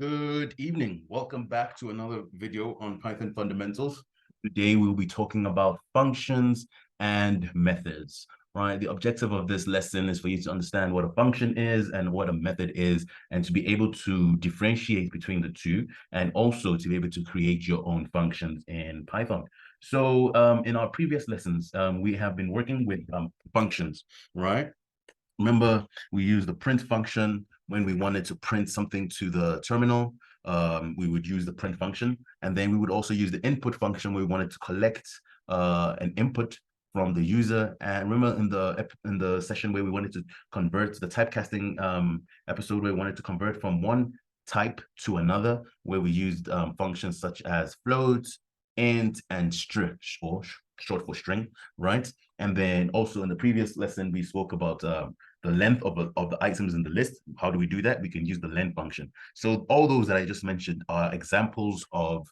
Good evening. Welcome back to another video on Python fundamentals. Today we'll be talking about functions and methods, right? The objective of this lesson is for you to understand what a function is and what a method is, and to be able to differentiate between the two, and also to be able to create your own functions in Python. So in our previous lessons, we have been working with functions, right? Remember, we used the print function when we wanted to print something to the terminal. We would use the print function, and then we would also use the input function where we wanted to collect an input from the user. And remember in the session where we wanted to convert the typecasting episode where we wanted to convert from one type to another, where we used functions such as float, int, and string, or short for string, right? And then also in the previous lesson, we spoke about the length of the items in the list. How do we do that? We can use the len function. So all those that I just mentioned are examples of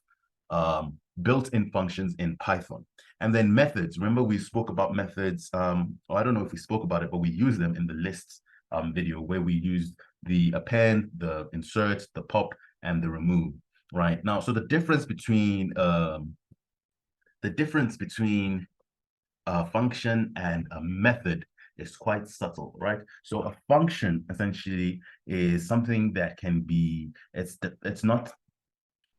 built-in functions in Python. And then methods. Remember, we spoke about methods. I don't know if we spoke about it, but we use them in the lists video where we used the append, the insert, the pop, and the remove. Right now, so the difference between a function and a method is quite subtle, right? So a function essentially is something that can be, it's not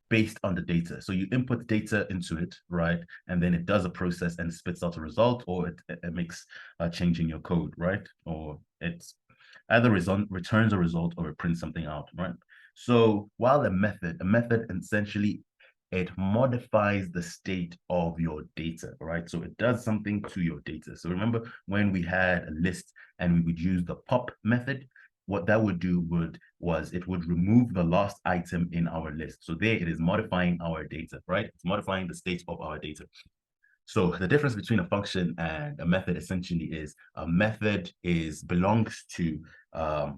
based on the data. So you input data into it, right? And then it does a process and spits out a result, or it makes a change in your code, right? Or it's either returns a result or it prints something out, right? So while a method essentially it modifies the state of your data, right? So it does something to your data. So remember when we had a list and we would use the pop method, what that would do was it would remove the last item in our list. So there it is modifying our data, right? It's modifying the state of our data. So the difference between a function and a method essentially is a method belongs to a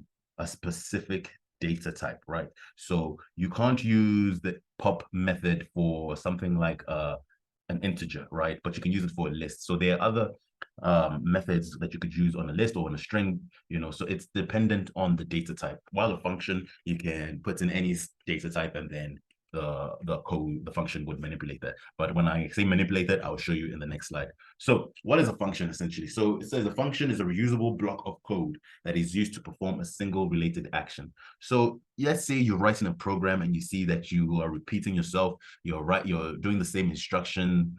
specific data type, right? So you can't use the pop method for something like an integer, right? But you can use it for a list. So there are other methods that you could use on a list or on a string, so it's dependent on the data type. While a function, you can put in any data type and then the function would manipulate that. But when I say manipulate that, I'll show you in the next slide. So what is a function essentially? So it says a function is a reusable block of code that is used to perform a single related action. So let's say you're writing a program and you see that you are repeating yourself, you're doing the same instruction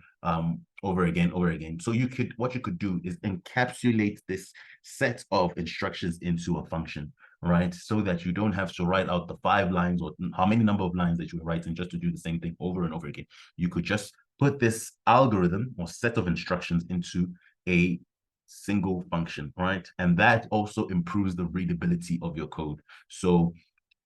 over again. So what you could do is encapsulate this set of instructions into a function, right? So that you don't have to write out the 5 lines or how many number of lines that you're writing just to do the same thing over and over again. You could just put this algorithm or set of instructions into a single function, right? And that also improves the readability of your code. So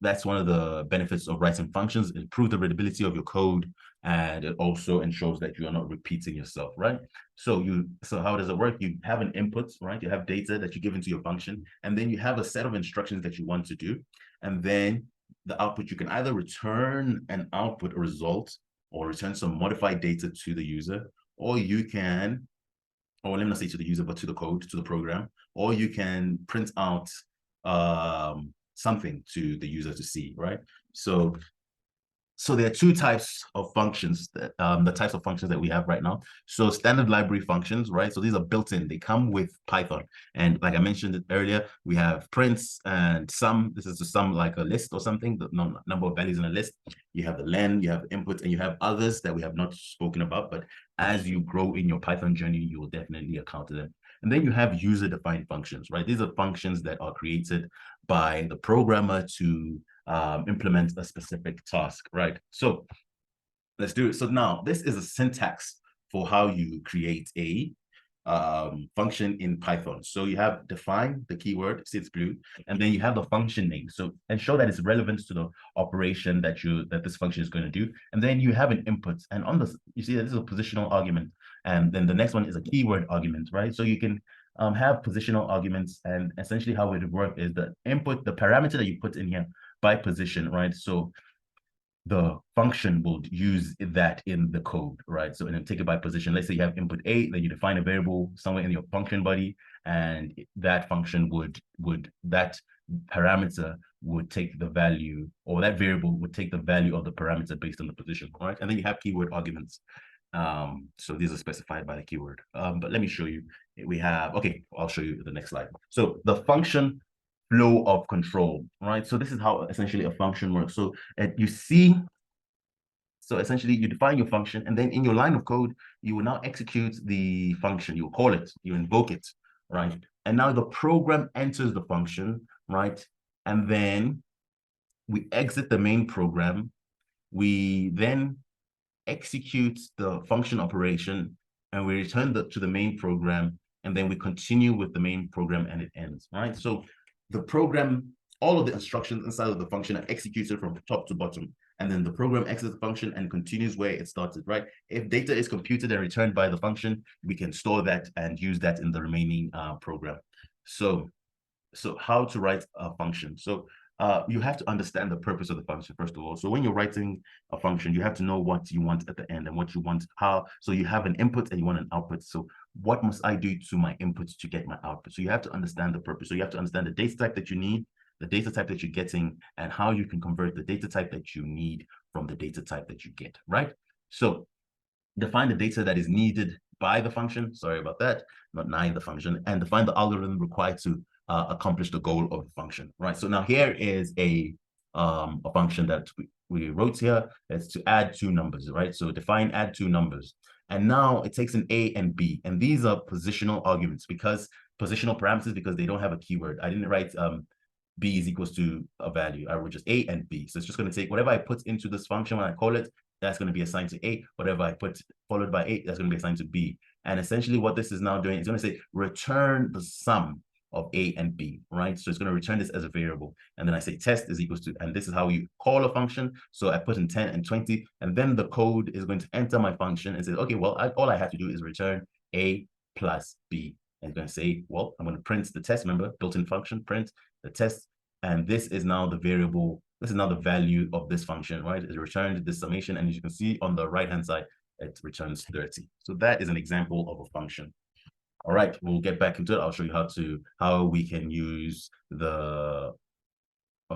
that's one of the benefits of writing functions. It improves the readability of your code, and it also ensures that you are not repeating yourself, right? So how does it work? You have an input, right? You have data that you give into your function, and then you have a set of instructions that you want to do. And then the output, you can either return an output, a result, or return some modified data to the user, or you can, or let me not say to the user, but to the code, to the program, or you can print out something to the user to see, right? So there are two types of functions that the types of functions that we have right now. So standard library functions, right? So these are built in, they come with Python. And like I mentioned it earlier, we have prints and sum. This is the sum like a list or something, the number of values in a list. You have the len, you have input, and you have others that we have not spoken about. But as you grow in your Python journey, you will definitely encounter them. And then you have user-defined functions, right? These are functions that are created by the programmer to implement a specific task, right? So let's do it. So now this is a syntax for how you create a function in Python. So you have define the keyword, see it's blue, and then you have the function name. So ensure that it's relevant to the operation that this function is going to do. And then you have an input, and on this, you see that this is a positional argument. And then the next one is a keyword argument, right? So you can have positional arguments, and essentially how it would work is the input, the parameter that you put in here by position, right? So the function will use that in the code, right? So, and then take it by position. Let's say you have input A, then you define a variable somewhere in your function body, and that function that parameter would take the value, or that variable would take the value of the parameter based on the position, all right? And then you have keyword arguments. So these are specified by the keyword. But let me show you. We have, okay, I'll show you the next slide. So the function flow of control, right? So this is how essentially a function works. So you see, so essentially you define your function, and then in your line of code, you will now execute the function. You will call it, you invoke it, right? And now the program enters the function, right? And then we exit the main program. We then execute the function operation, and we return to the main program, and then we continue with the main program, and it ends, right? So the program, all of the instructions inside of the function are executed from top to bottom, and then the program exits the function and continues where it started, right? If data is computed and returned by the function, we can store that and use that in the remaining program. So how to write a function. So you have to understand the purpose of the function, first of all. So when you're writing a function, you have to know what you want at the end and what you want, how. So you have an input and you want an output. So what must I do to my input to get my output? So you have to understand the purpose. So you have to understand the data type that you need, the data type that you're getting, and how you can convert the data type that you need from the data type that you get, right? So define the data that is needed by the function, sorry about that, not nine the function, and define the algorithm required to accomplish the goal of the function, right? So now here is a function that we wrote here. It's to add two numbers, right? So define add two numbers. And now it takes an A and B, and these are positional arguments, because positional parameters, because they don't have a keyword. I didn't write B is equals to a value. I wrote just A and B. So it's just going to take whatever I put into this function when I call it, that's going to be assigned to A. Whatever I put followed by A, that's going to be assigned to B. And essentially what this is now doing is going to say return the sum of A and B, right? So it's going to return this as a variable. And then I say test is equals to, and this is how you call a function. So I put in 10 and 20, and then the code is going to enter my function and say, okay, well, all I have to do is return A plus B. And it's going to say, well, I'm going to print the test, remember, built-in function, print the test. And this is now the variable, this is now the value of this function, right? It returned this summation, and as you can see on the right-hand side, it returns 30. So that is an example of a function. All right, we'll get back into it. I'll show you how we can use a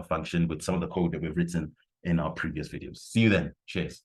function with some of the code that we've written in our previous videos. See you then. Cheers.